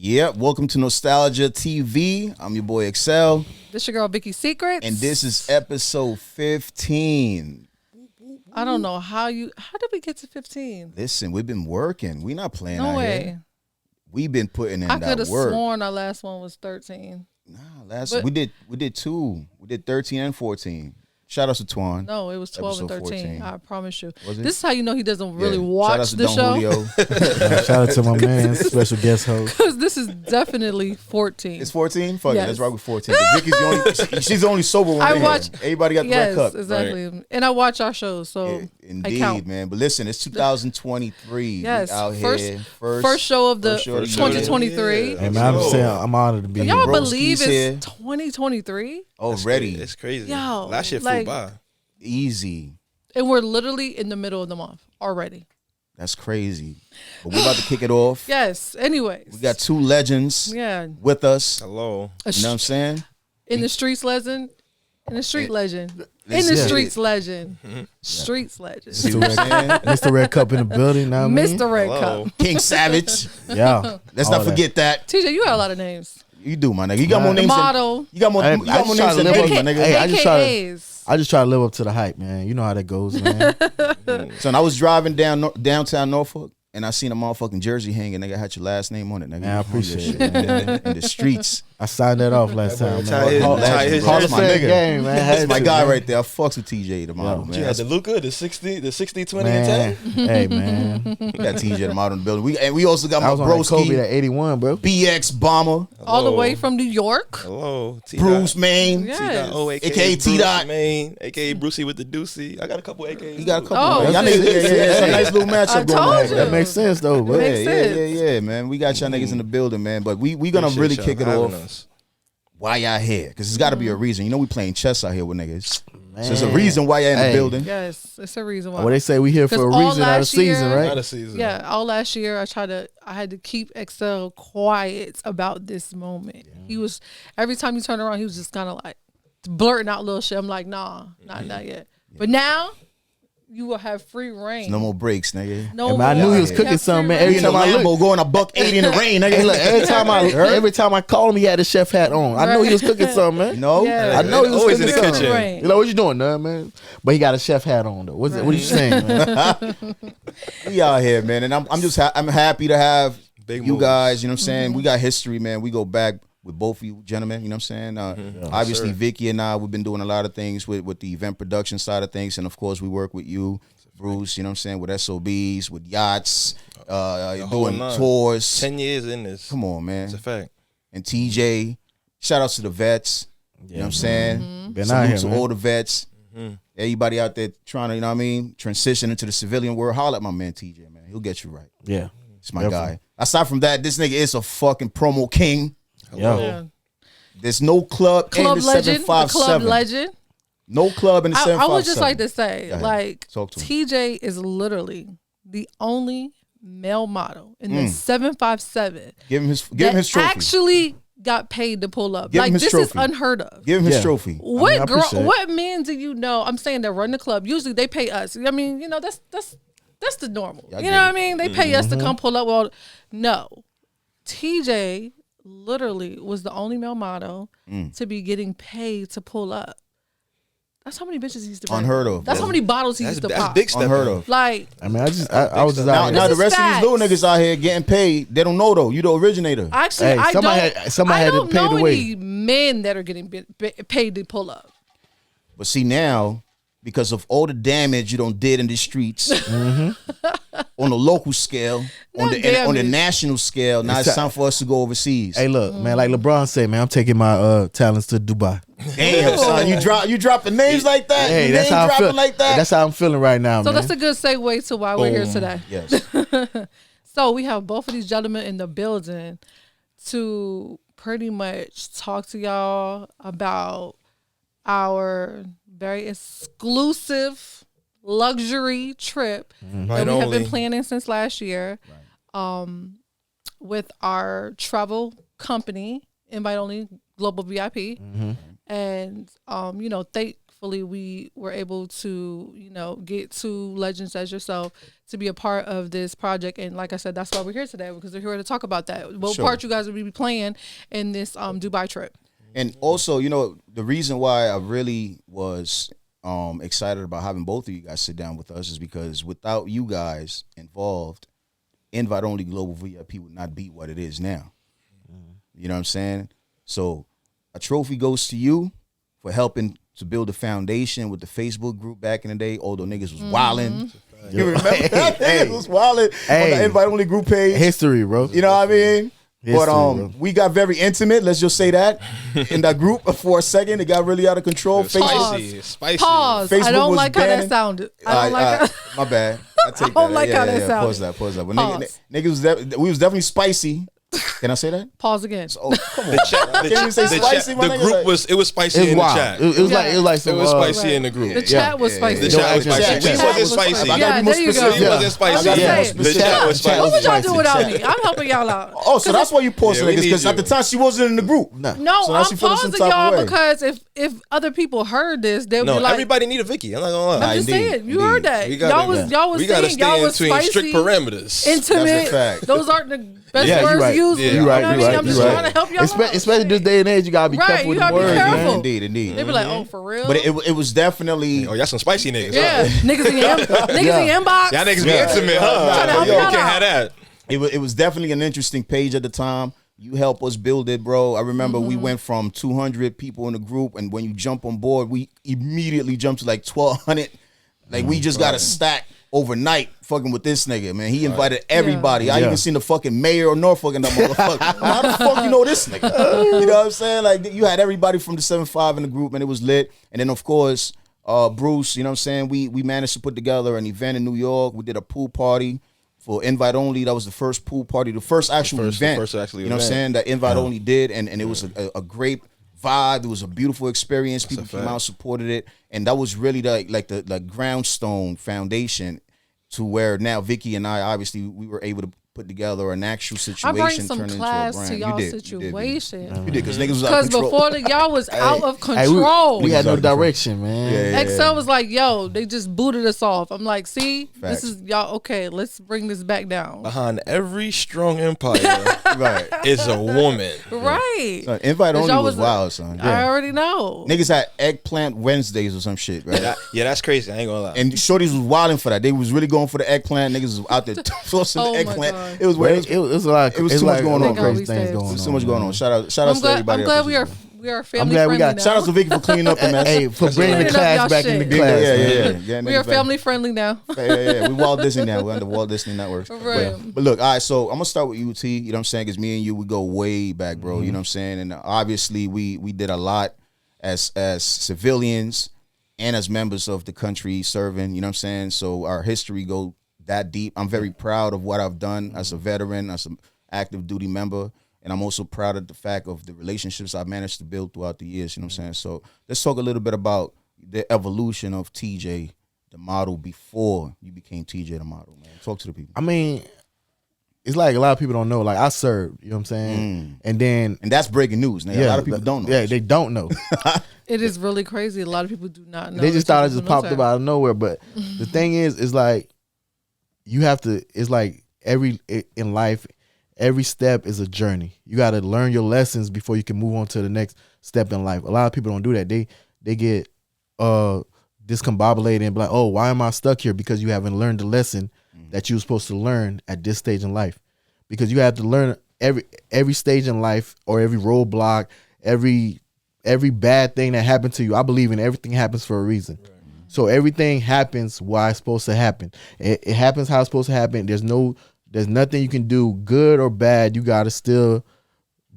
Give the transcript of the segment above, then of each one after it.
Yep, welcome to Nostalgia TV. I'm your boy Excel. This your girl Vicky Secrets. And this is episode 15. I don't know how did we get to 15? Listen, we've been working. We not playing No out way. here. We've been putting in that work. I could have sworn our last one was 13. Nah, we did two. We did 13 and 14. Shout out to Twan. No, it was 12 and 13. 14. I promise you. Was it? This is how you know he doesn't really Shout watch the show. Shout out to my man, special guest host. Because this is definitely 14. It's 14? Fuck yes. it, let's rock with 14. Vicky's she's the only sober one. Everybody got the red cup. Exactly. Right. And I watch our shows, so yeah, indeed, I count. man. But listen, it's 2023. Yes, out here. First show of the 2023. Yeah. Hey, man, I'm saying I'm honored to be here. Y'all believe it's 2023? Already. It's crazy. Yo, last year flew by. Easy. And we're literally in the middle of the month already. That's crazy. But we're about to kick it off. Yes. Anyways. We got two legends with us. Hello. You know what I'm saying? In the streets legend. In the street legend. In the streets legend. Streets legend. See what I'm saying? Mr. Red Cup in the building now. Mr. Red Cup. King Savage. Yeah. Let's not forget that. TJ, you got a lot of names. You do, my nigga. You got more names model. You got more names than me, my nigga. Hey, I just try to live up to the hype, man. You know how that goes, man. Son, I was driving downtown Norfolk, and I seen a motherfucking jersey hanging. Nigga had your last name on it, nigga. Man, I appreciate it, man. In the streets. I signed that off last time, man. Hall of Fame game, man. That's my guy right there. I fucks with TJ the model, man. You had the Luca, the 60, 20, and 10. Hey, man. We got TJ the model in the building. We also got my broski. Kobe at 81, bro. BX Bomber. All the way from New York. Hello. Bruce Maine. Yes. AKA T-Dot. Maine. AKA Brucey with the Deucey. I got a couple AKs. You got a couple. Oh, y'all niggas, it's a nice little matchup going on. That makes sense, though, bro. Yeah, man. We got y'all niggas in the building, man. But we gonna really kick it off. Why y'all here? Because there's got to be a reason. You know we playing chess out here with niggas. Man. So there's a reason why y'all in the building. Yes, it's a reason why. Well, they say we here for a reason, not a season, right? Not a season. Yeah, all last year I had to keep Excel quiet about this moment. Yeah. He was, every time you turn around, he was just kind of like blurting out little shit. I'm like, nah, not yet. Yeah. But now, you will have free reign. No more breaks, nigga. No more. I knew he was cooking something, man. Every time I Lambo going $1.80 in the rain, nigga. Hey, look, every time I call him, he had a chef hat on. I know he was cooking something, man. No, yeah. I know he was always cooking in the something. kitchen. You know what you doing, man? But he got a chef hat on though. What are you saying, man? We out here, man, and I'm just I'm happy to have Big you moves. guys. You know what I'm saying? We got history, man. We go back with both of you gentlemen. You know what I'm saying? Obviously, Vicky and I, we've been doing a lot of things with the event production side of things, and of course, we work with you, Bruce. You know what I'm saying? With SOBs, with yachts, doing tours. 10 years in this. Come on, man. It's a fact. And TJ, shout outs to the vets. You know what I'm saying? Been out here, to man. all the vets. Everybody out there trying to, you know what I mean, transition into the civilian world. Holler at my man TJ, man. He'll get you right. Yeah. It's my guy. Aside from that, this nigga is a fucking promo king. Yeah. There's no club in the legend. 757. Club legend. No club in the 757. I would just like to say, like, Talk to TJ is literally the only male model in the 757. Give him his trophy. Actually got paid to pull up. Give like, him his this trophy. is unheard of. Give him his trophy. What what men do you know? I'm saying that run the club. Usually they pay us. I mean, you know, that's the normal. You know what I mean? They pay us to come pull up. Well, no. TJ literally was the only male model to be getting paid to pull up. That's how many bitches he used to pay. Unheard of. That's how many bottles he used to That's pop. big stuff. Unheard of. Like, I mean, I was just out Now here. the rest facts. of these little niggas out here getting paid, they don't know though. You the originator. Actually, Hey, somebody had to don't pay know the way. any men that are getting paid to pull up. But see now, because of all the damage you did in the streets, on the local scale, on the national scale, now it's time for us to go overseas. Hey, look, man, like LeBron said, man, I'm taking my talents to Dubai. Damn, son, you dropping names like that. Hey, you that's how I feel. Like that. That's how I'm feeling right now, So man. that's a good segue to why we're here today. Yes. So we have both of these gentlemen in the building to pretty much talk to y'all about our very exclusive luxury trip that we have been planning since last year, with our travel company, Invite Only Global VIP, and thankfully we were able to, get two legends as yourself to be a part of this project. And like I said, that's why we're here today, because we're here to talk about that. What part you guys will be playing in this Dubai trip. And also, the reason why I really was excited about having both of you guys sit down with us is because without you guys involved, Invite Only Global VIP would not be what it is now. You know what I'm saying? So a trophy goes to you for helping to build a foundation with the Facebook group back in the day, although niggas was wilding. You remember that? Niggas was wilding on the Invite Only group page. History, bro. You know what I mean? History, but we got very intimate, let's just say that, in that group for a second. It got really out of control. Spicy. Pause. Facebook I don't was like how banning. that sounded. I don't like how. My bad. I take don't that. like how that sounded. Pause that. But Pause. niggas we was definitely spicy. Can I say that? Pause again. Oh, come on. Can't even say spicy, my the nigga? group was spicy It was in wild. the chat. It was like It was spicy in the group. The chat was spicy. The chat was spicy. We wasn't spicy. Yeah, there you go. We wasn't spicy. The chat was spicy. What would y'all do without me? I'm helping y'all out. Oh, so that's why you posted Yeah, we niggas, because need at the you. time she wasn't in the group. No, So now she I'm feeling some pausing type of y'all way. because if other people heard this, they would No, be like, everybody need a Vicky. I'm not gonna lie. I'm just Indeed, saying, you heard that. We Y'all was we gotta saying stay y'all in was between spicy, strict parameters. That's a intimate. fact. Those aren't the best Yeah, you words right. used. Yeah, You right, know what I you mean? right, I'm you just right. trying to help y'all out. Especially this day and age, you gotta be Right, careful you with the gotta be words, careful. man. Indeed. They be like, oh, for real? But it was definitely. Oh, y'all some spicy niggas. Yeah, Huh? niggas in your inbox. Y'all niggas be intimate, huh? Trying to help You y'all can't out. have that. It was definitely an interesting page at the time. You helped us build it, bro. I remember we went from 200 people in the group, and when you jump on board, we immediately jumped to like 1,200. Like we just got a stack overnight fucking with this nigga, man. He invited everybody. I even seen the fucking mayor of Norfolk and that motherfucker. How the fuck you know this nigga? You know what I'm saying? Like you had everybody from the 7-5 in the group, and it was lit. And then of course, Bruce, you know what I'm saying? We managed to put together an event in New York. We did a pool party for Invite Only. That was the first pool party, the first actual event. The first actual you know what I'm event. saying? That Invite Only did, and it was a great vibe. It was a beautiful experience. People came out, supported it, and that was really the groundstone foundation to where now Vicky and I, obviously, we were able to put together an actual situation. I bring some turn into a class brand. to y'all You situation. did, because niggas was out of Because control. before y'all was out of Hey, control. we had no Out of control. direction, man. Yeah. Excel was like, yo, they just booted us off. I'm like, see, Facts. this is y'all. Okay, let's bring this back down. Behind every strong empire Right. is a woman. Right. Son, Invite Only y'all was was- wild, son. I already know. Niggas had eggplant Wednesdays or some shit, right? Yeah, that's crazy. I ain't gonna lie. And shorties was wilding for that. They was really going for the eggplant. Niggas was out there sourcing Oh the my eggplant. God. It was Well, weird. it was a lot. It was it's too much like going a on. lot of crazy Thank God we things stayed. going on. There's so much going on. man. Shout out to I'm everybody. glad that we are family I'm glad friendly we got. now. Shout out to Vicky for cleaning up the mess. Hey, for bringing the Cleaning up class y'all back in shit. the Yeah, class. yeah, man. yeah. We are family friendly now. Yeah. We Walt Disney now. We're under Walt Disney Networks. Right. But look, all right, so I'm gonna start with UT, you know what I'm saying? Because me and you, we go way back, bro. You know what I'm saying? And obviously we did a lot as civilians and as members of the country serving, you know what I'm saying? So our history go that deep. I'm very proud of what I've done as a veteran, as an active duty member. And I'm also proud of the fact of the relationships I've managed to build throughout the years, you know what I'm saying? So let's talk a little bit about the evolution of TJ, the model, before you became TJ, the model, man. Talk to the people. I mean, it's like a lot of people don't know. Like I served, you know what I'm saying? And then And that's breaking news. Now, a lot of people don't know. Yeah, they don't know. It is really crazy. A lot of people do not know. They just that thought you it just was popped up military. out of nowhere. But the thing is like you have to. It's like in life, every step is a journey. You got to learn your lessons before you can move on to the next step in life. A lot of people don't do that. They get discombobulated and be like, oh, why am I stuck here? Because you haven't learned the lesson that you were supposed to learn at this stage in life. Because you have to learn every stage in life, or every roadblock, every bad thing that happened to you. I believe in everything happens for a reason. Right. So everything happens why it's supposed to happen. It happens how it's supposed to happen. There's nothing you can do, good or bad. You got to still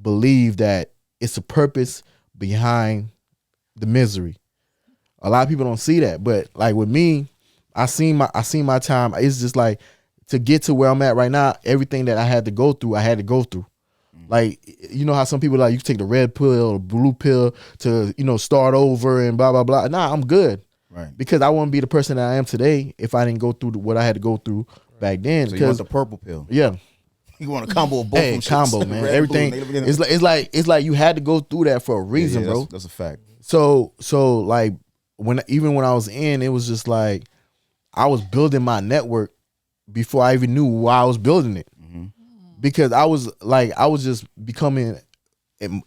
believe that it's a purpose behind the misery. A lot of people don't see that, but like with me, I seen my time. It's just like, to get to where I'm at right now, everything that I had to go through, I had to go through. Like, you know how some people like, you take the red pill or blue pill to, start over and blah, blah, blah. Nah, I'm good. Right. Because I wouldn't be the person that I am today if I didn't go through what I had to go through back then. So you want the purple pill. Yeah. You want a combo of both of them combo, shits. man. Red, Everything. blue, It's like you had to go through that for a reason, bro. That's a fact. So like even when I was in, it was just like I was building my network before I even knew why I was building it. Because I was just becoming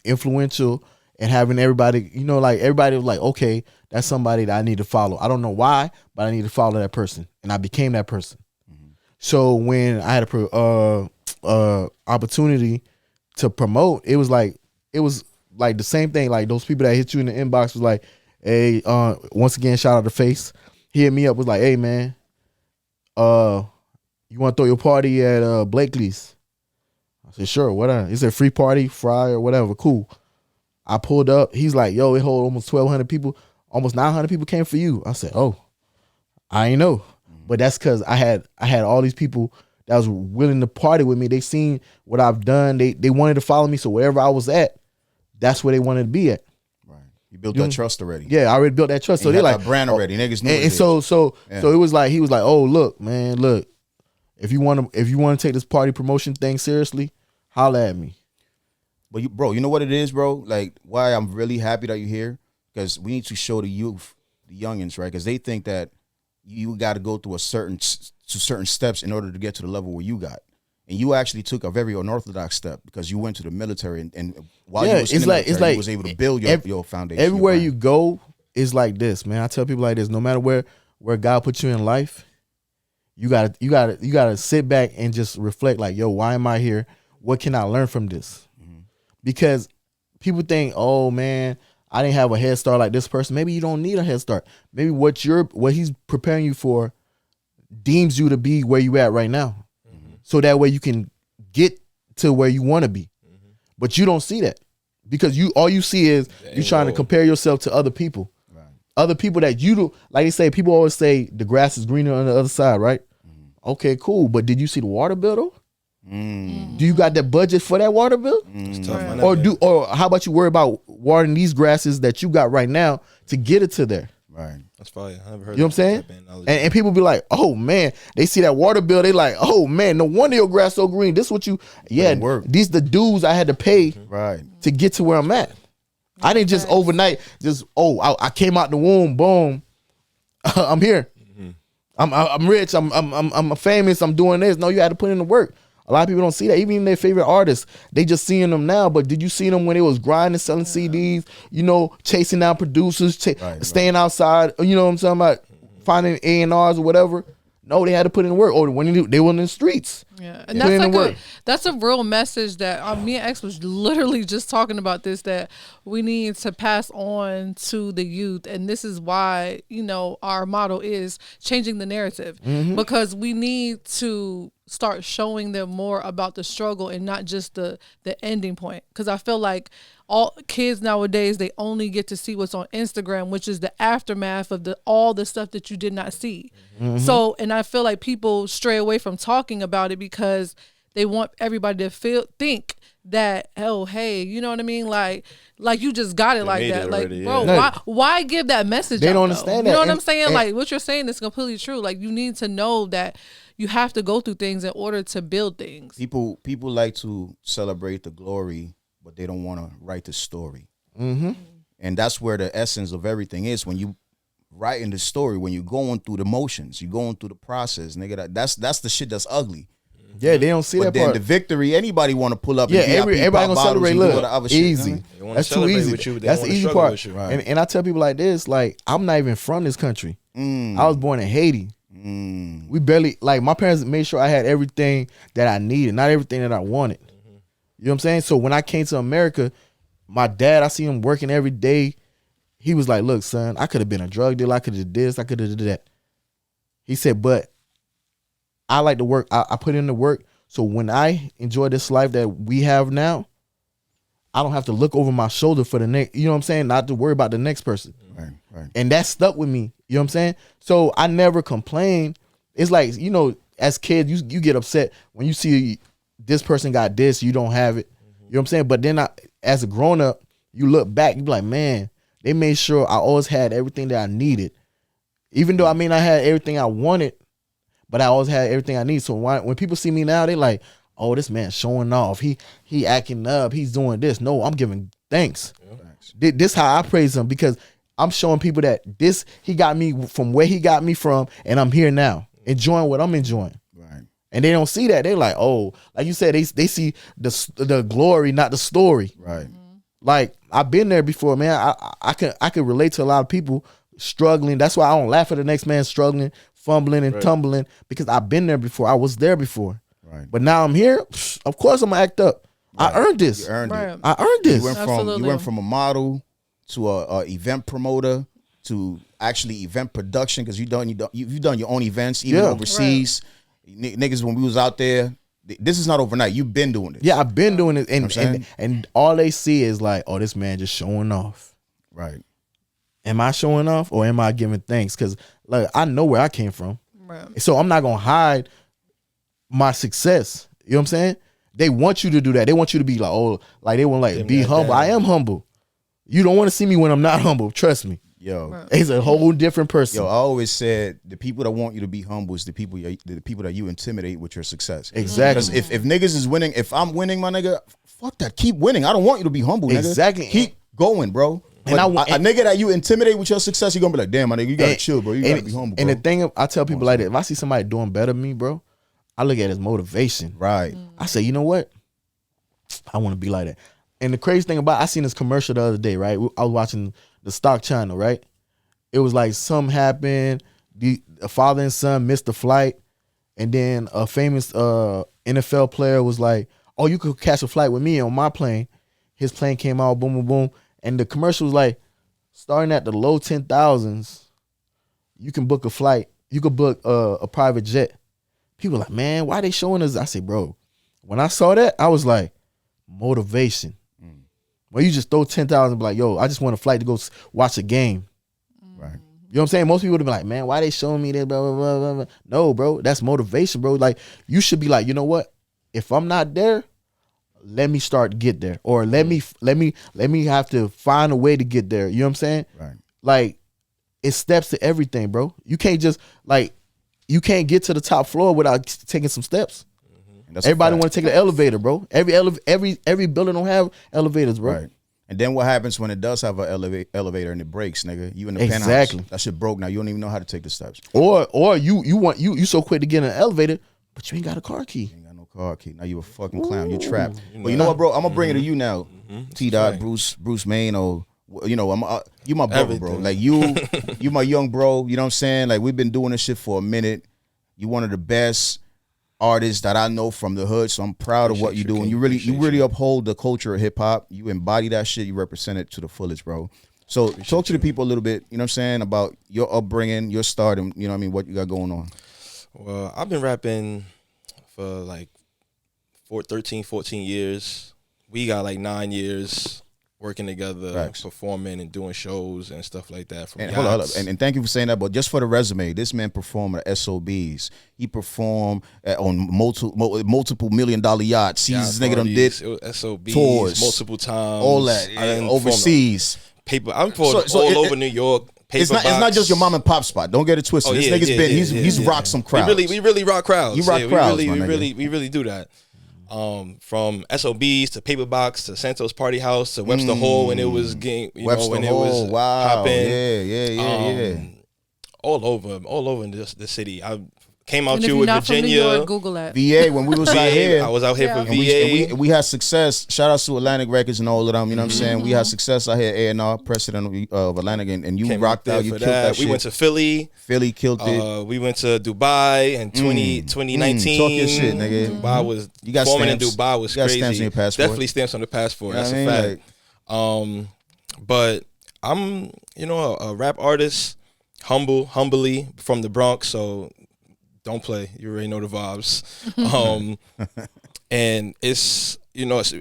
influential and having everybody, like everybody was like, okay, that's somebody that I need to follow. I don't know why, but I need to follow that person, and I became that person. So when I had a opportunity to promote, it was like the same thing. Like those people that hit you in the inbox was like, hey, once again, shout out to Face. He hit me up, was like, hey man, you want to throw your party at Blakely's? I said, sure, whatever. He said free party, fry or whatever, cool. I pulled up. He's like, yo, it hold almost 1,200 people. Almost 900 people came for you. I said, oh, I ain't know. But that's because I had all these people that was willing to party with me. They seen what I've done. They wanted to follow me. So wherever I was at, that's where they wanted to be at. Right. You built that trust already. Yeah, I already built that trust. And so they like that brand already. Niggas knew. And so it was like, he was like, oh, look, man, look, if you want to take this party promotion thing seriously, holla at me. But you know what it is, bro? Like, why I'm really happy that you're here? Because we need to show the youth, the youngins, right? Because they think that you got to go through certain steps in order to get to the level where you got. And you actually took a very unorthodox step because you went to the military, and while you was in the military, you was able to build your foundation. Everywhere you go is like this, man. I tell people like this: no matter where God put you in life, you gotta sit back and just reflect, like, yo, why am I here? What can I learn from this? Because people think, oh man, I didn't have a head start like this person. Maybe you don't need a head start. Maybe what he's preparing you for deems you to be where you at right now. So that way you can get to where you want to be. But you don't see that because all you see is you trying to compare yourself to other people. Right. Other people that you do, like they say, people always say the grass is greener on the other side, right? Okay, cool. But did you see the water bill though? Do you got the budget for that water bill? It's tough, man. Or how about you worry about watering these grasses that you got right now to get it to there? Right. That's fire. I never heard. You know what I'm saying? And people be like, oh man, they see that water bill, they like, oh man, no wonder your grass so green. This what you, these the dues I had to pay to get to where I'm at. I didn't just overnight I came out the womb, boom, I'm here. I'm rich. I'm famous. I'm doing this. No, you had to put in the work. A lot of people don't see that. Even their favorite artists, they just seeing them now. But did you see them when they was grinding, selling CDs, chasing down producers, staying outside, you know what I'm talking about, finding A&Rs or whatever? No, they had to put in the work. Or when they were in the streets. Yeah, and that's a real message that me and X was literally just talking about this, that we need to pass on to the youth. And this is why, our motto is changing the narrative, because we need to start showing them more about the struggle and not just the ending point. Because I feel like all kids nowadays, they only get to see what's on Instagram, which is the aftermath of all the stuff that you did not see. So, and I feel like people stray away from talking about it because they want everybody to think that, oh, hey, you know what I mean? Like you just got it like that. Already, bro, why give that message? They don't understand that. You know what I'm saying? Like what you're saying is completely true. Like you need to know that you have to go through things in order to build things. People like to celebrate the glory, but they don't want to write the story. And that's where the essence of everything is. When you writing the story, when you're going through the motions, you're going through the process, nigga. That's the shit that's ugly. Yeah, they don't see that part. Then the victory, anybody want to pull up. Yeah, and everybody gonna celebrate. Look, easy. Shit, that's too easy. That's the easy part. Right. And I tell people like this, like I'm not even from this country. I was born in Haiti. We barely, like, my parents made sure I had everything that I needed, not everything that I wanted. You know what I'm saying? So when I came to America, my dad, I see him working every day. He was like, look, son, I could have been a drug dealer. I could have did this. I could have did that. He said, but I like to work. I put in the work. So when I enjoy this life that we have now, I don't have to look over my shoulder for the next, you know what I'm saying? Not to worry about the next person. Right. And that stuck with me. You know what I'm saying? So I never complain. It's like, as kids, you get upset when you see this person got this, you don't have it. You know what I'm saying? But then as a grown up, you look back, you be like, man, they made sure I always had everything that I needed. Even though I may not have everything I wanted, but I always had everything I need. So when people see me now, they like, oh, this man's showing off. He acting up. He's doing this. No, I'm giving thanks. This how I praise him, because I'm showing people that he got me from where he got me from, and I'm here now, enjoying what I'm enjoying. Right. And they don't see that. They're like, oh, like you said, they see the glory, not the story. Right. Like, I've been there before, man. I can relate to a lot of people struggling. That's why I don't laugh at the next man struggling, fumbling, and tumbling, because I've been there before. I was there before. Right. But now I'm here. Of course I'm gonna act up. Right. I earned this. You earned it. I earned this. You went from a model to a event promoter to actually event production, because you've done your own events even overseas. Right. Niggas, when we was out there, this is not overnight. You've been doing this. Yeah, I've been doing it, and all they see is like, oh, this man just showing off. Right. Am I showing off, or am I giving thanks? Because like, I know where I came from, right. So I'm not gonna hide my success. You know what I'm saying? They want you to do that. They want you to be like, oh, like they want like be humble. I am humble. You don't want to see me when I'm not humble. Trust me. Yo, right. He's a whole different person. Yo, I always said the people that want you to be humble is the people that you intimidate with your success. Exactly. Because if niggas is winning, if I'm winning, my nigga, fuck that. Keep winning. I don't want you to be humble, nigga. Exactly. Keep going, bro. And a nigga that you intimidate with your success, you gonna be like, damn, my nigga, you gotta chill, bro. You gotta be humble, bro. And the thing, I tell people like that, if I see somebody doing better than me, bro, I look at it as motivation. Right. I say, you know what? I want to be like that. And the crazy thing about, I seen this commercial the other day, right? I was watching the stock channel, right? It was like something happened. A father and son missed the flight. And then a famous NFL player was like, oh, you could catch a flight with me on my plane. His plane came out, boom, boom, boom. And the commercial was like, starting at the low 10,000s, you can book a flight. You could book a private jet. People are like, man, why they showing us? I say, bro, when I saw that, I was like, motivation. Well, you just throw 10,000 and be like, yo, I just want a flight to go watch a game. Right. You know what I'm saying? Most people would be like, man, why they showing me that? Blah, blah, blah, blah, blah. No, bro, that's motivation, bro. Like, you should be like, you know what? If I'm not there, let me get there, or let me have to find a way to get there. You know what I'm saying? Right. Like, it's steps to everything, bro. You can't just you can't get to the top floor without taking some steps. Everybody want to take the elevator, bro. Every building don't have elevators, bro. Right. And then what happens when it does have an elevator and it breaks, nigga? You in the Exactly. penthouse. That shit broke now. You don't even know how to take the steps. Or you so quick to get in an elevator, but you ain't got a car key. You ain't got no car key. Now you a fucking clown. You trapped. But you know what, bro? I'm gonna bring it to you now. T-Dot, right. Bruce Maine, or you know, you my brother, everything. Bro. Like you my young bro. You know what I'm saying? Like, we've been doing this shit for a minute. You one of the best artists that I know from the hood, so I'm proud of what you do. And you really uphold the culture of hip hop. You embody that shit. You represent it to the fullest, bro. So talk to the people a little bit, you know what I'm saying, about your upbringing, your start, and you know what I mean, what you got going on. Well, I've been rapping for like 13, 14 years. We got like 9 years working together, Facts. Performing and doing shows and stuff like that. And hold on. And thank you for saying that, but just for the resume, this man performed at SOBs. He performed on multiple $1 million yachts. He's nigga them did SOBs tours multiple times. All that overseas. I'm all over New York. It's not just your mom and pop spot. Don't get it twisted. This nigga's been he's rocked some crowds. We really rock crowds. You rock crowds. We really do that. From SOBs to Paper Box to Santos Party House to Webster Hall when it was getting, when it was popping. Yeah. All over in the city. I came out here with Virginia. From New York, Google that. VA, when we was out here. I was out here for VA. We had success. Shout out to Atlantic Records and all of them. You know what I'm saying? We had success out here at A&R, president of Atlantic, and you rocked out. You killed that shit. We went to Philly. Philly killed it. We went to Dubai in 2019. Talk your shit, nigga. Dubai was you got performing stamps. in Dubai was you got crazy. Stamps on your passport. Definitely stamps on the passport. You know That's a fact. But I'm, a rap artist, humbly from the Bronx, so don't play. You already know the vibes. And it's,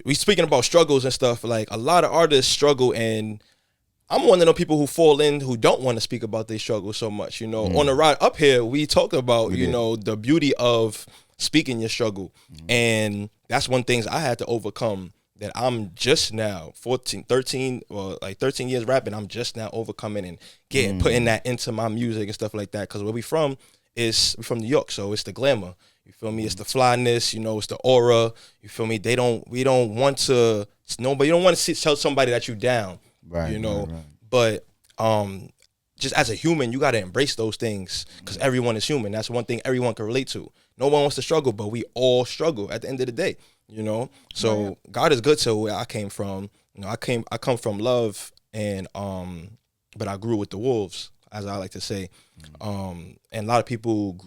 we speaking about struggles and stuff. Like, a lot of artists struggle, and I'm one of the people who fall in who don't want to speak about their struggle so much. On the ride up here, we talked about, the beauty of speaking your struggle. And that's one thing I had to overcome, that I'm just now 13 years rapping. I'm just now overcoming and putting that into my music and stuff like that. Because where we from is, we're from New York, so it's the glamour. You feel me? It's the flyness, it's the aura. You feel me? You don't want to tell somebody that you down. Right. But just as a human, you got to embrace those things because everyone is human. That's one thing everyone can relate to. No one wants to struggle, but we all struggle at the end of the day, you know? So God is good to where I came from. You know, I come from love and, but I grew with the wolves, as I like to say. And a lot of people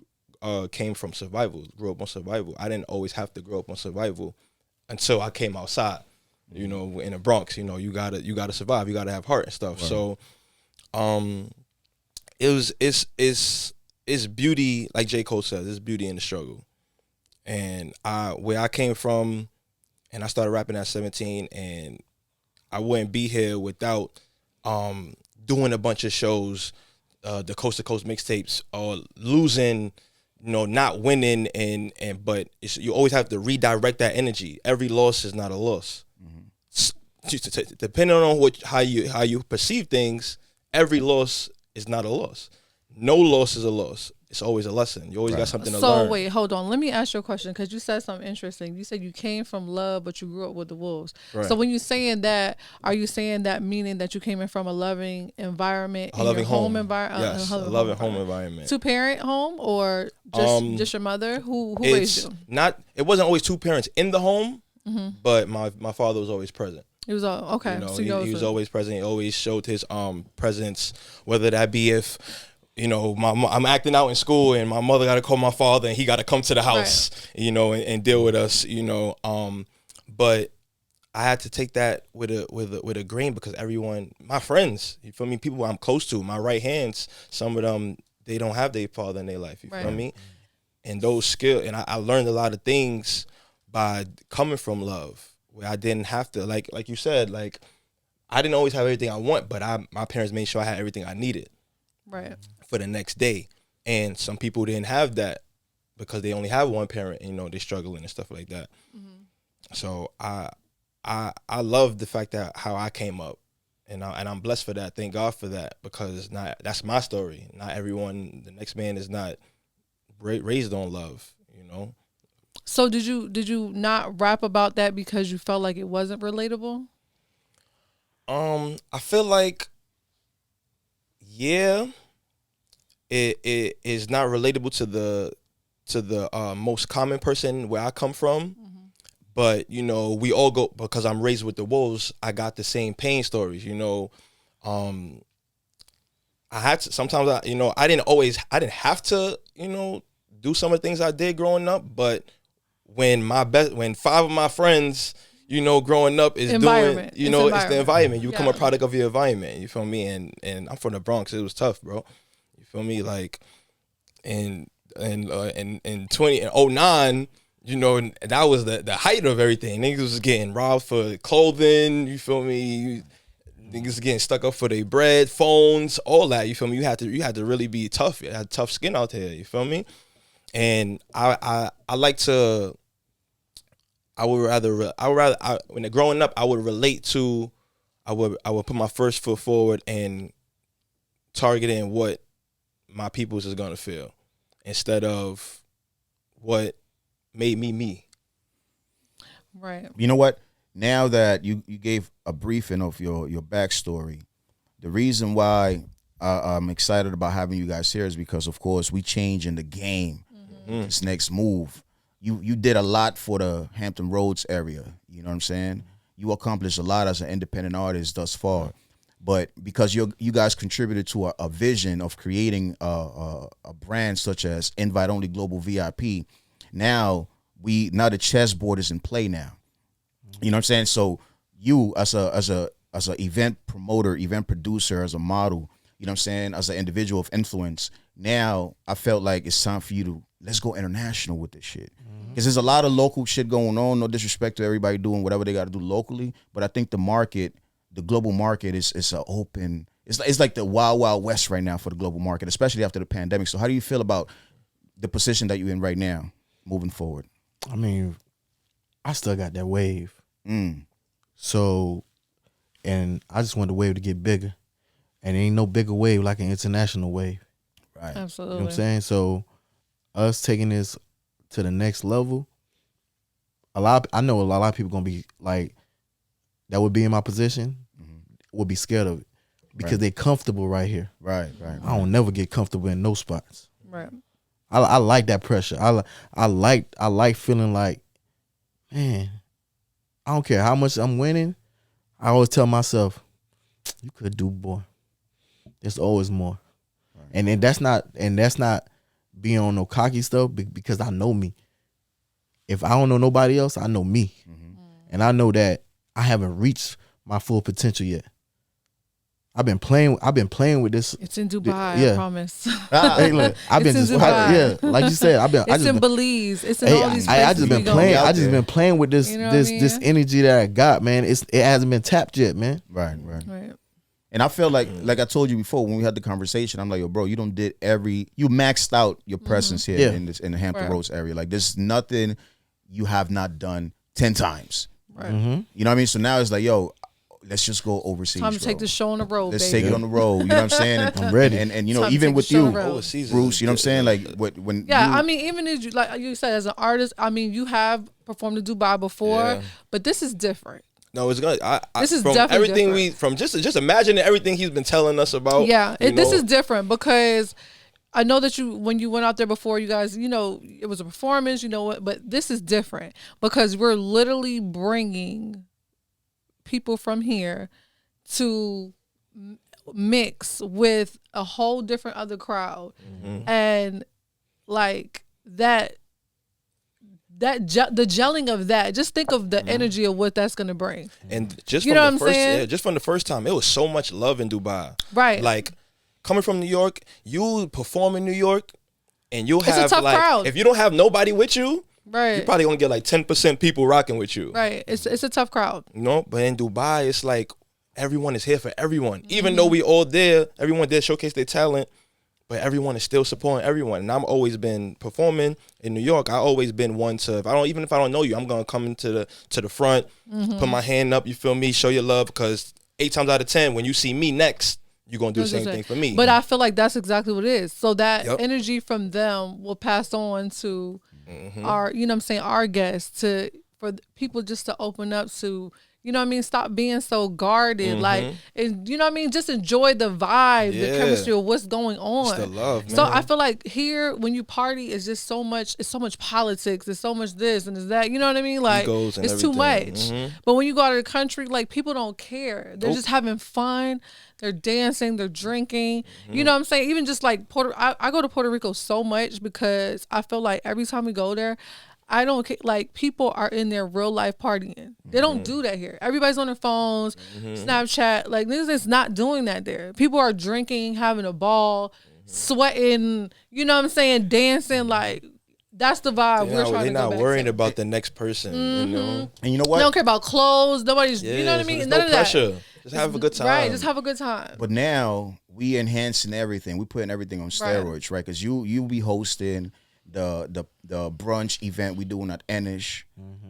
came from survival, grew up on survival. I didn't always have to grow up on survival until I came outside, you know, in the Bronx. You know, you gotta survive. You gotta have heart and stuff. Right. So, it's beauty, like J. Cole says, it's beauty in the struggle. And where I came from, and I started rapping at 17, and I wouldn't be here without doing a bunch of shows, the Coast to Coast mixtapes, or losing, you know, not winning, but you always have to redirect that energy. Every loss is not a loss. Depending on how you perceive things, every loss is not a loss. No loss is a loss. It's always a lesson. You always got something to learn. So wait, hold on. Let me ask you a question because you said something interesting. You said you came from love, but you grew up with the wolves. Right. So when you're saying that, are you saying that meaning that you came in from a loving environment, a loving home environment? Yes, a loving home environment. 2-parent home or just your mother? Who raised you? It wasn't always 2 parents in the home, but my father was always present. He was okay. You know, he was always present. He always showed his presence, whether that be if, you know, I'm acting out in school and my mother got to call my father and he got to come to the house, you know, and deal with us, you know. But I had to take that with a grain because everyone, my friends, you feel me, people I'm close to, my right hands, some of them, they don't have their father in their life, you feel me? And those skills, and I learned a lot of things by coming from love. Where I didn't have to, like you said, like I didn't always have everything I want, but my parents made sure I had everything I needed for the next day. And some people didn't have that because they only have one parent, and, you know, they're struggling and stuff like that. So I love the fact that how I came up, and I'm blessed for that. Thank God for that, because that's my story. Not everyone, the next man is not raised on love, you know. So did you not rap about that because you felt like it wasn't relatable? I feel like, yeah, it is not relatable to the most common person where I come from. But, you know, we all go, because I'm raised with the wolves, I got the same pain stories, you know. I had to, sometimes I didn't have to, you know, do some of the things I did growing up, but when 5 of my friends, you know, growing up is doing, you know, it's the environment. You become a product of your environment. You feel me? And I'm from the Bronx. It was tough, bro. You feel me? Like, in 2009, you know, that was the height of everything. Niggas was getting robbed for clothing. You feel me? Niggas getting stuck up for their bread, phones, all that. You feel me? You had to really be tough. You had tough skin out there. You feel me? And I like to. I would rather when growing up, I would relate to. I would put my first foot forward and targeting what my peoples is gonna feel, instead of what made me. Right. You know what? Now that you gave a briefing of your backstory, the reason why I'm excited about having you guys here is because, of course, we changing the game. This next move. You did a lot for the Hampton Roads area. You know what I'm saying? You accomplished a lot as an independent artist thus far. But because you guys contributed to a vision of creating a brand such as Invite Only Global VIP, now the chessboard is in play now. You know what I'm saying? So you as a event promoter, event producer, as a model, you know what I'm saying, as an individual of influence, now I felt like it's time for you to let's go international with this shit. Because there's a lot of local shit going on. No disrespect to everybody doing whatever they got to do locally, but I think the global market is an open. It's like the wild west right now for the global market, especially after the pandemic. So how do you feel about the position that you're in right now, moving forward? I mean, I still got that wave. So, and I just want the wave to get bigger, and there ain't no bigger wave like an international wave. Right. Absolutely. You know what I'm saying? So, us taking this to the next level, I know a lot of people gonna be like, that would be in my position, would be scared of it. because they're comfortable right here. Right. I don't never get comfortable in no spots. Right. I like that pressure. I like feeling like, man, I don't care how much I'm winning. I always tell myself, you could do more. There's always more. Right. And then that's not being on no cocky stuff because I know me. If I don't know nobody else, I know me. And I know that I haven't reached my full potential yet. I've been playing with this. It's in Dubai, yeah. I promise. Hey, look, I've been it's in just like you said. It's in Belize. It's in all these places. I just been playing. I just been playing with this this energy that I got, man. It hasn't been tapped yet, man. Right. And I feel like I told you before when we had the conversation, I'm like, yo, bro, you maxed out your presence here in the Hampton Roads area. Like, there's nothing you have not done 10 times. Right. You know what I mean? So now it's like, yo, let's just go overseas. Time to take the show on the road. Let's take it on the road. You know what I'm saying? And, I'm ready. And you know, even with you, Bruce, you know what I'm saying? Like when I mean, even as you, like you said, as an artist, I mean, you have performed in Dubai before, but this is different. No, it's good. This is from definitely everything different. from just imagining everything he's been telling us about. Yeah, this is different because I know that when you went out there before, you guys, you know, it was a performance, you know what, but this is different because we're literally bringing people from here to mix with a whole different other crowd, and like that the gelling of that. Just think of the energy of what that's gonna bring. And just you from know the what I'm first, saying? just from the first time, it was so much love in Dubai. Right. Like coming from New York, you perform in New York, and you'll It's a have tough like crowd. if you don't have nobody with you, Right. you're probably gonna get like 10% people rocking with you. Right. It's a tough crowd. You know, but in Dubai, it's like everyone is here for everyone. Even though we all there, everyone there showcase their talent, but everyone is still supporting everyone. And I've always been performing in New York. I've always been one to, even if I don't know you, I'm gonna come into the front, put my hand up. You feel me? Show your love, because 8 times out of 10, when you see me next, you're gonna do the same thing for me. But I feel like that's exactly what it is. So that energy from them will pass on to our, you know what I'm saying, our guests, for people just to open up to, you know what I mean, stop being so guarded, like, and you know what I mean, just enjoy the vibe, the chemistry of what's going on. It's the love, man. So I feel like here, when you party, it's just so much politics, it's so much this and it's that, you know what I mean? Like, it's too much. But when you go out of the country, like, people don't care. They're just having fun. They're dancing, they're drinking. You know what I'm saying? Even just like I go to Puerto Rico so much because I feel like every time we go there, I don't like, people are in their real life partying. They don't do that here. Everybody's on their phones, Snapchat. Like, niggas is not doing that there. People are drinking, having a ball, sweating. You know what I'm saying? Dancing. Like, that's the vibe we're trying to go back to. They're not worrying about the next person. You know, and you know what? They don't care about clothes. Nobody's. You know what I mean? There's None no of pressure. that. Just have a good time. Right. Just have a good time. But now we enhancing everything. We putting everything on steroids, right? Because you be hosting the brunch event we doing at Enish.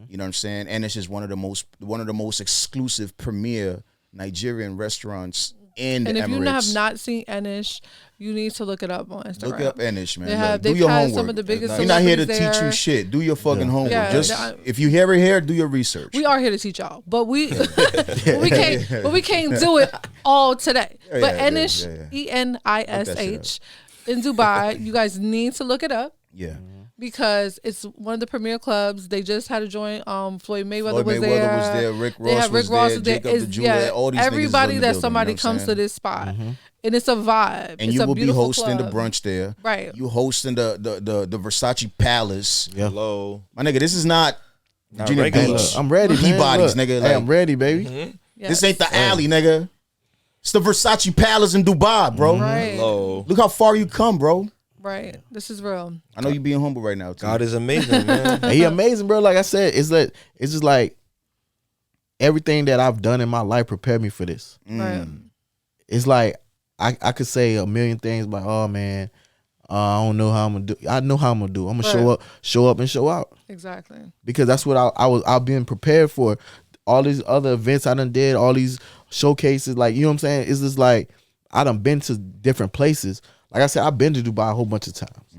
You know what I'm saying? Enish is one of the most exclusive premier Nigerian restaurants in the Emirates. And if you have not seen Enish, you need to look it up on Instagram. Look up Enish, man. They've do your had homework. some of the biggest We're not here to celebrities teach you there. shit. Do your fucking homework. Yeah, Just if you hear it here, do your research. We are here to teach y'all, but we we can't do it all today. But Enish, Enish, in Dubai, you guys need to look it up. Yeah. Because it's one of the premier clubs. They just had a joint. Floyd Mayweather was there. Rick Ross was there. Jacob the Jeweler. All these everybody niggas that in the somebody building, comes to this spot, and it's a vibe. And you will be hosting the brunch there. Right. You hosting the Versace Palace. Yeah. Hello, my nigga. This is not Virginia regular. Beach. I'm ready, man. Peabody's, Look, nigga. Hey, I'm ready, baby. This ain't the alley, nigga. It's the Versace Palace in Dubai, bro. Right. hello. Look how far you come, bro. Right. This is real. I know you being humble right now, too. God is amazing, man. He amazing, bro. Like I said, it's just like everything that I've done in my life prepared me for this. Right. It's like I could say a million things, but oh man, I don't know how I'm gonna do. I know how I'm gonna do. I'm gonna show up and show out. Exactly. Because that's what I've been prepared for. All these other events I done did, all these showcases, like, you know what I'm saying? It's just like I done been to different places. Like I said, I've been to Dubai a whole bunch of times.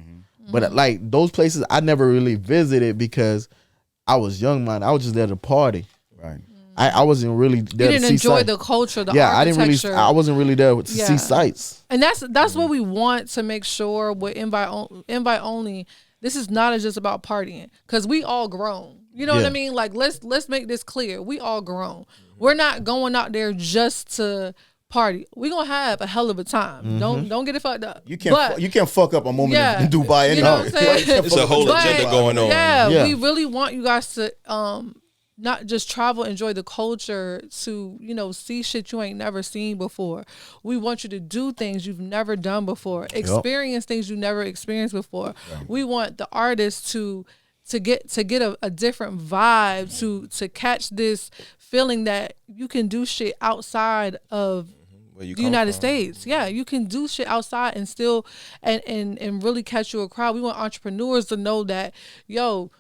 But like those places I never really visited because I was young, man. I was just there to party. Right. I wasn't really there. You didn't to see enjoy sights. the culture, the I didn't really. architecture. I wasn't really there to see sights. And that's what we want to make sure with invite only. This is not just about partying, because we all grown. You know what I mean? Like let's make this clear. We all grown. We're not going out there just to party. We're gonna have a hell of a time. Don't get it fucked up. You can't fuck up a moment in Dubai anyway. You know what I'm saying? It's a whole agenda going on. Yeah, we really want you guys to not just travel, enjoy the culture, to, you know, see shit you ain't never seen before. We want you to do things you've never done before, experience things you never experienced before. Right. We want the artists to get a different vibe, to catch this feeling that you can do shit outside of the United States. Yeah, you can do shit outside and still and really catch you a crowd. We want entrepreneurs to know that, yo,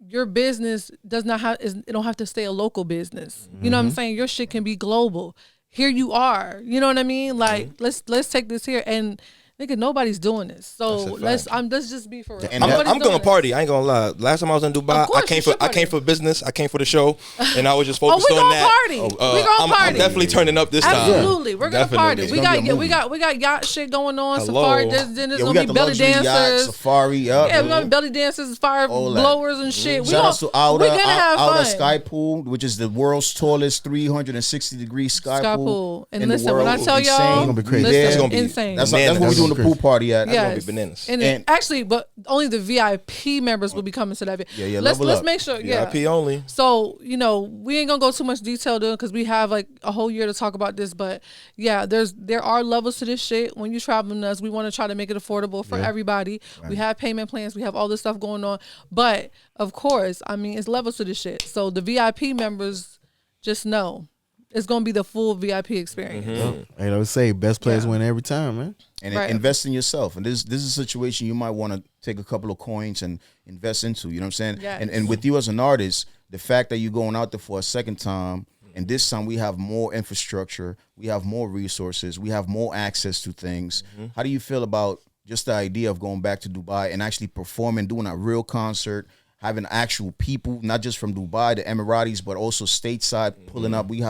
your business it don't have to stay a local business. You know what I'm saying? Your shit can be global. Here you are. You know what I mean? Like let's take this here, and nigga, nobody's doing this. So let's just be for real. I'm going to party. I ain't gonna lie. Last time I was in Dubai, I came for business. I came for the show, and I was just focused on that. We gonna party. I'm definitely turning up this time. Absolutely, we're gonna party. We got yacht shit going on. Hello. Safari. There's gonna be belly dancers. Yacht, safari. Yeah, we're gonna be belly dancers, fire blowers and shit. Shout out to Outer fun. Sky Pool, which is the world's tallest 360-degree sky pool. And listen, when I tell y'all, it's gonna be crazy. It's gonna be insane. That's what we do in the pool party at. That's gonna be bananas. And actually, but only the VIP members will be coming to that. Yeah. Let's make sure. VIP only. So, you know, we ain't gonna go too much detail doing, because we have like a whole year to talk about this. But yeah, there are levels to this shit. When you traveling us, we want to try to make it affordable for everybody. Right. We have payment plans. We have all this stuff going on. But of course, I mean, it's levels to this shit. So the VIP members, just know it's gonna be the full VIP experience. I always say best players win every time, man. And invest in yourself. And this is a situation you might want to take a couple of coins and invest into. You know what I'm saying? Yes. And with you as an artist, the fact that you're going out there for a second time, and this time we have more infrastructure, we have more resources, we have more access to things. How do you feel about just the idea of going back to Dubai and actually performing, doing a real concert, having actual people, not just from Dubai, the Emiratis, but also stateside pulling up? We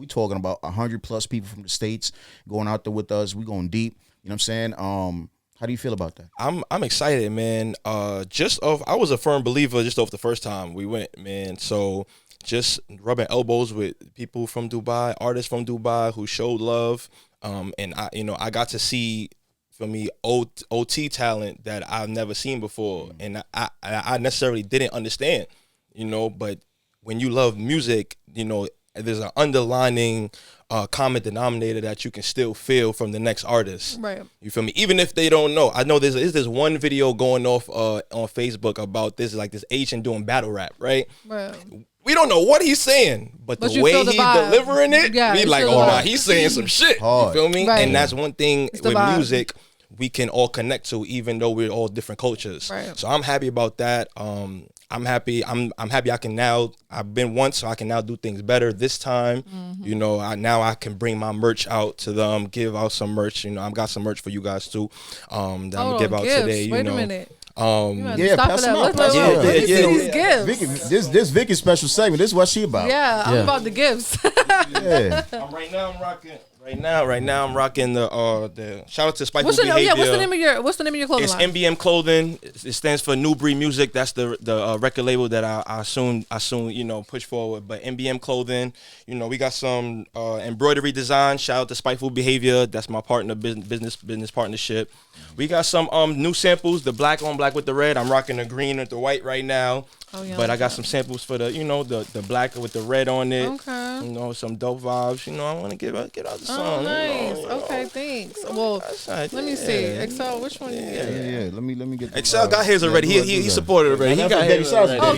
talking about 100+ people from the States going out there with us. We going deep. You know what I'm saying? How do you feel about that? I'm excited, man. I was a firm believer just off the first time we went, man. So just rubbing elbows with people from Dubai, artists from Dubai who showed love. And I got to see, for me, OT talent that I've never seen before, and I necessarily didn't understand, but when you love music, there's an underlining common denominator that you can still feel from the next artist. Right. You feel me? Even if they don't know. I know there's this one video going off on Facebook about this Asian doing battle rap, right? Right. We don't know what he's saying, but the way he's delivering it, we like, he's saying some shit. Hard. You feel me? Right. And that's one thing with music we can all connect to, even though we're all different cultures. Right. So I'm happy about that. I'm happy. I'm happy. I've been once, so I can now do things better this time. Now I can bring my merch out to them, give out some merch. I've got some merch for you guys too. That I'm gonna give out today. Wait a minute. Pass them out. Let me see these gifts. Vicky, this Vicky's special segment. This is what she about. Yeah, I'm about the gifts. Right now I'm rocking the shout out to Spiteful Behavior. What's the name of your clothing line? It's MBM Clothing. It stands for New Breed Music. That's the record label that I soon push forward. But MBM Clothing, we got some embroidery design. Shout out to Spiteful Behavior. That's my partner business partnership. We got some new samples. The black on black with the red. I'm rocking the green with the white right now. Oh, yeah, but I got some samples for the black with the red on it. Okay. Some dope vibes. I want to give out the song. Oh, nice. Okay, thanks. Well, let me see. Excel, which one? Yeah. Let me get. Excel got his already. He supported already. He got his already. Oh,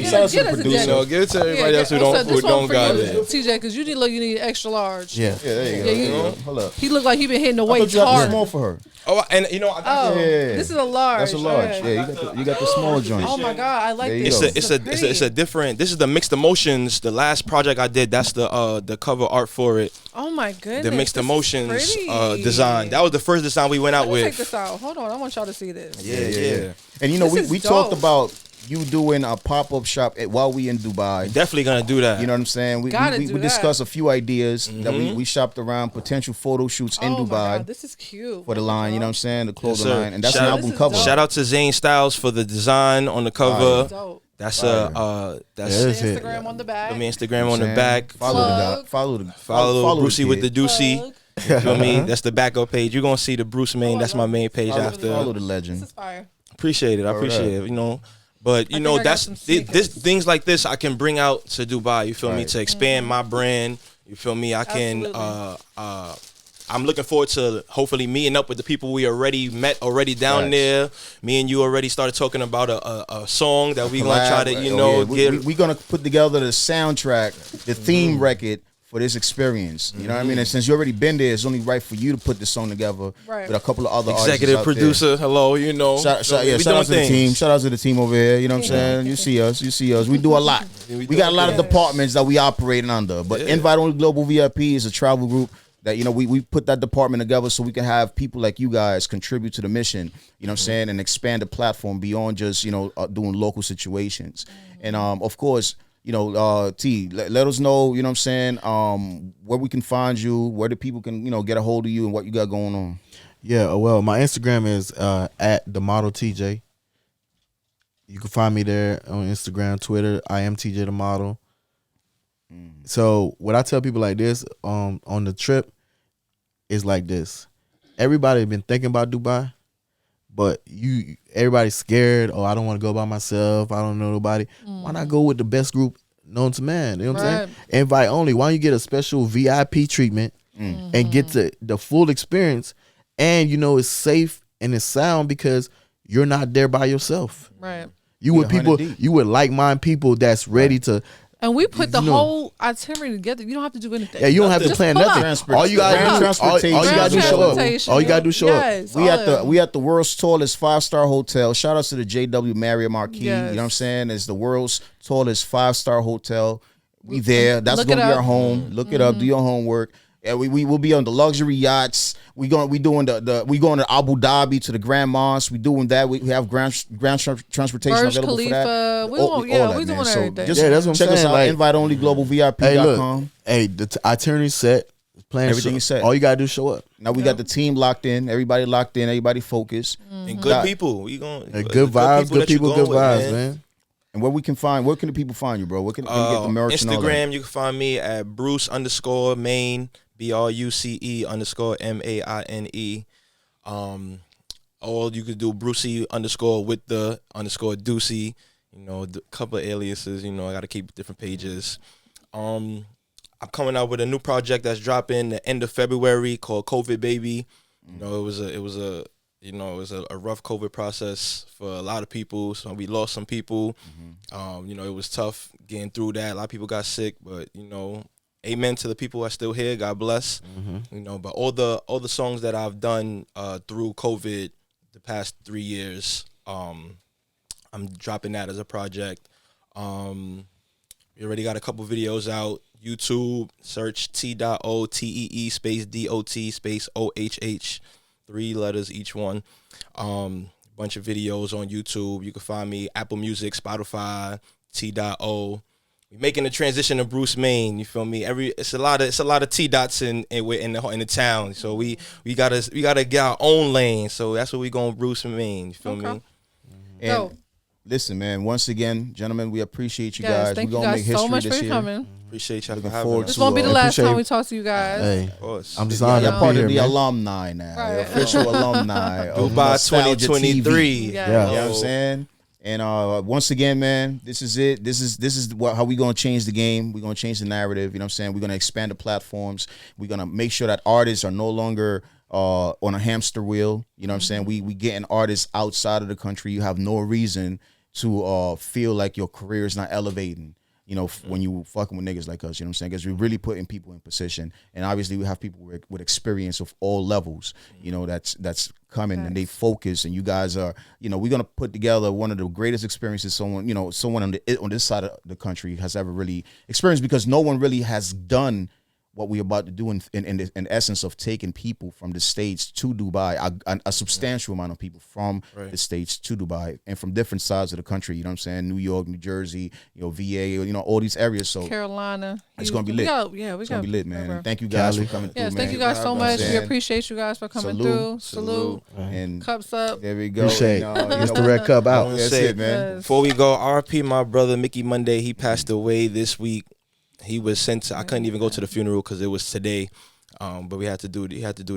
give it to everybody else who don't got it. TJ, because you need extra large. Yeah. There you go. Hold up. He looked like he been hitting the weights hard. Small for her. Oh, and I got this is a large. That's a large. Yeah, you got the small joint. Oh my God, I like this. It's a different. This is the Mixed Emotions. The last project I did. That's the cover art for it. Oh my goodness. The Mixed Emotions design. That was the first design we went out with. Check this out. Hold on, I want y'all to see this. Yeah. And we talked about you doing a pop-up shop while we in Dubai. Definitely gonna do that. You know what I'm saying? We discussed a few ideas that we shopped around, potential photo shoots in Dubai. My God, this is cute. For the line, you know what I'm saying? The clothing Yes, line. And that's Shout an out- album cover. Shout out to Zane Styles for the design on the cover. Dope. That's That's it. Instagram on the back. I mean, Instagram on the back. Follow the guy. Follow Brucey with the Deucey. Plug. You feel me? That's the backup page. You're gonna see the Bruce Maine. That's my main page after. Follow the This legend. is fire. Appreciate it. I appreciate it. You know, but you I know think I got that's some this sneakers. things like this I can bring out to Dubai. You feel me? Right. To expand my brand. You feel me? I can. Absolutely. I'm looking forward to hopefully meeting up with the people we already met down Facts. there. Me and you already started talking about a song that we gonna try to get. We're gonna put together the soundtrack, the theme record for this experience. You know what I mean? And since you already been there, it's only right for you to put this song together Right. with a couple of other Executive artists out producer, hello, you know. Shout We out to doing the things. team. Shout out to the team over here. You know what I'm saying? You see us. We do a lot. We We got a lot of things. departments that we operating under. But Invite Only Global VIP is a travel group that, you know, we put that department together so we can have people like you guys contribute to the mission, you know what I'm saying, and expand the platform beyond just, you know, doing local situations. And of course, you know, T, let us know, you know what I'm saying, where we can find you, where the people can, you know, get a hold of you and what you got going on. Yeah, well, my Instagram is at the model TJ. You can find me there on Instagram, Twitter. I am TJ the model. So what I tell people like this on the trip is like this. Everybody been thinking about Dubai, but everybody's scared. Oh, I don't want to go by myself. I don't know nobody. Why not go with the best group known to man? You know what I'm saying? Invite only. Why don't you get a special VIP treatment and get the full experience? And you know it's safe and it's sound because you're not there by yourself. Right. You with 100 people, deep. you with like-minded people that's ready to. And we put the You know. whole itinerary together. You don't have to do anything. Yeah, you don't have to Just plan pull up. nothing. All you gotta do, Transportation. all you gotta do, show up. Transportation. All you gotta do, show up. Yes, We at the world's tallest 5-star hotel. Shout out to the JW Marriott Marquis. Yes. You know what I'm saying? It's the world's tallest 5-star hotel. We there. That's Look gonna it be up. our home. Look it up. Do your homework. And we will be on the luxury yachts. We going to Abu Dhabi to the Grand Mosque. We doing that. We have ground transportation Burj available for that. Khalifa. We All won't- that, we man. doing So everything. just Yeah, that's what I'm check us saying, out. like- InviteOnlyGlobalVIP.com. Hey, the itinerary set. Plan Everything is set. All you gotta do is show up. Now we got the team locked in. Everybody locked in. Everybody focused. And good people. We going Hey, good vibes, good that you people, going good with, vibes, man. And where can the people find you, bro? Where can you get the merch and all that? Instagram, you can find me at Bruce_Maine, BRUCE_MAINE. Or you could do Brucey_ with the _Deucey. You know, a couple of aliases. You know, I got to keep different pages. I'm coming out with a new project that's dropping the end of February called COVID Baby. You know, it was a rough COVID process for a lot of people. So we lost some people. You know, it was tough getting through that. A lot of people got sick, but you know, amen to the people who are still here. God bless. You know, but all the songs that I've done through COVID the past 3 years, I'm dropping that as a project. We already got a couple videos out. YouTube, search T.O.TEE space DOT space OHH, 3 letters each one. Bunch of videos on YouTube. You can find me Apple Music, Spotify, T.O. We're making the transition to Bruce Maine. You feel me? It's a lot of T dots in the town. So we gotta get our own lane. So that's what we going Bruce Maine. You feel me? And Dope. listen, man. Once again, gentlemen, we appreciate you Yes, guys. thank We're you gonna guys make history so much this for year. coming. Appreciate y'all for Looking having forward us. This to won't be the last appreciate time it. we talk to you guys. Hey, Of course. I'm just Y'all honored to part be of here, the man. alumni now, the Right. official alumni of Dubai Nostalgia 2023. TV. Yeah. You know what I'm saying? And once again, man, this is it. This is how we gonna change the game. We're gonna change the narrative. You know what I'm saying? We're gonna expand the platforms. We're gonna make sure that artists are no longer on a hamster wheel. You know what I'm saying? We getting artists outside of the country. You have no reason to feel like your career is not elevating. You know, when you fucking with niggas like us, you know what I'm saying? Because we're really putting people in position, and obviously we have people with experience of all levels. You know, that's coming and they focus. And you guys are, you know, we're gonna put together one of the greatest experiences someone on this side of the country has ever really experienced, because no one really has done what we're about to do in essence of taking people from the States to Dubai, a substantial amount of people from the States to Dubai and from different sides of the country, you know what I'm saying? New York, New Jersey, VA, all these areas. So Carolina. it's going to be lit. It's going to be lit, man. And thank you guys for coming through, Yes, man. thank you guys so much. We appreciate you guys for coming through. Salute. And cups up. There we go. Appreciate Mr. Red Cup out. That's it, man. Before we go, RP my brother Mickey Monday. He passed away this week. He was sent. I couldn't even go to the funeral because it was today. But he had to do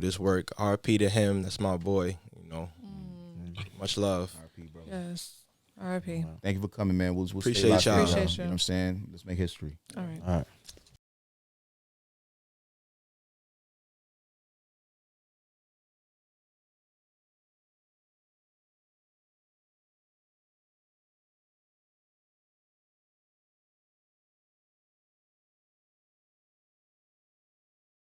this work. RP to him. That's my boy. Much love. RP, bro. Yes. RP. Thank you for coming, man. We'll appreciate stay y'all. locked in, you know what I'm saying? Let's make history. All right. All right.